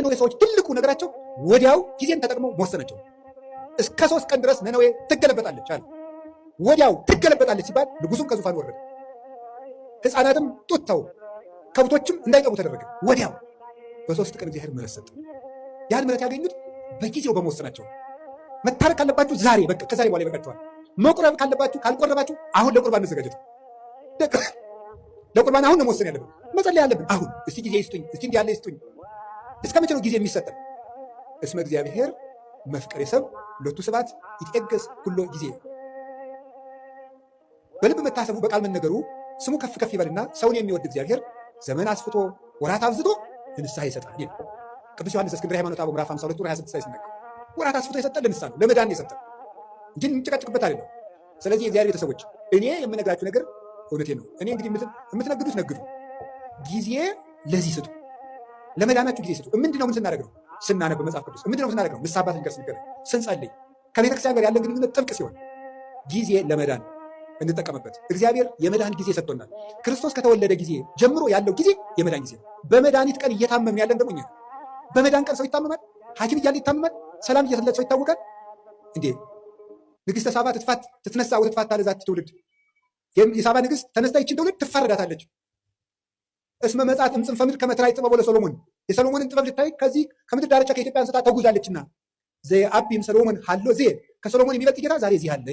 የነነዌ ሰዎች ትልቁ ነገራቸው ወዲያው ጊዜን ተጠቅመው መወሰናቸው። እስከ 3 ቀን ድረስ ነነዌ ትገለበጣለች አለ። ወዲያው ትገለበጣለች ሲባል ንጉሱም ከዙፋን ወረደ፣ ሕፃናትም ጡት ተው፣ ከብቶችም እንዳይጠቡ ተደረገ። ወዲያው በ3 ቀን እግዚአብሔር ምሕረት ሰጠ። ያን ምሕረት ያገኙት በጊዜው በመወሰናቸው። መታረቅ ካለባችሁ ዛሬ በቃ ከዛሬ በኋላ ይበቃችኋል። መቁረብ ካለባችሁ ካልቆረባችሁ አሁን ለቁርባን መዘጋጀት። ለቁርባን አሁን ነው መወሰን ያለብን፣ መጸለይ ያለብን አሁን። እስቲ ጊዜ ይስጡኝ፣ እስቲ እንዲህ ያለ ይስጡኝ። እስከ መቼ ነው ጊዜ የሚሰጠን? እስመ እግዚአብሔር መፍቀሬ ሰብ ሎቱ ስብሐት ይትዔገሥ ኩሎ ጊዜ። በልብ መታሰቡ በቃል መነገሩ ስሙ ከፍ ከፍ ይበልና ሰውን የሚወድ እግዚአብሔር ዘመን አስፍቶ ወራት አብዝቶ ለንስሐ ይሰጣል። ቅዱስ ዮሐንስ እስክንድርያ ሃይማኖተ አበው ምዕራፍ 52 ቁጥር 26 ላይ ሲናገር ወራት አስፍቶ የሰጠን ለንስሐ ነው፣ ለመዳን የሰጠን እንጂ እንጨቃጭቅበት አይደለም። ስለዚህ የእግዚአብሔር ቤተሰቦች እኔ የምነግራችሁ ነገር እውነቴ ነው። እኔ እንግዲህ የምትነግዱት ነግዱ፣ ጊዜ ለዚህ ስጡ፣ ለመዳናችሁ ጊዜ ስጡ። ምንድነው ምን ስናደርግ ነው? ስናነብ መጽሐፍ ቅዱስ። ምንድነው ስናደርግ ነው? ንስሐ አባት ስንገር፣ ስንጸልይ፣ ከቤተክርስቲያን ጋር ያለን ግንኙነት ጥብቅ ሲሆን ጊዜ ለመዳን እንጠቀምበት። እግዚአብሔር የመዳን ጊዜ ሰጥቶናል። ክርስቶስ ከተወለደ ጊዜ ጀምሮ ያለው ጊዜ የመዳን ጊዜ ነው። በመድኃኒት ቀን እየታመምን ያለን ደግሞ እኛ። በመዳን ቀን ሰው ይታመማል፣ ሐኪም እያለ ይታመማል፣ ሰላም እየተለት ሰው ይታወቃል። እንዴ ንግሥተ ሳባ ትትነሳ ወትትፋታ ለዛቲ ትውልድ፣ የሳባ ንግሥት ተነስታ ይችን ትውልድ ትፋረዳታለች። እስመ መጻት እምጽንፈ ምድር ከመ ትራይ ጥበቦ ለሰሎሞን፣ የሰሎሞንን ጥበብ ልታይ ከዚህ ከምድር ዳርቻ ከኢትዮጵያ አንስታ ተጉዛለችና ዘየዐቢ እምሰሎሞን ሀሎ ዜ፣ ከሰሎሞን የሚበልጥ ጌታ ዛሬ እዚህ አለ።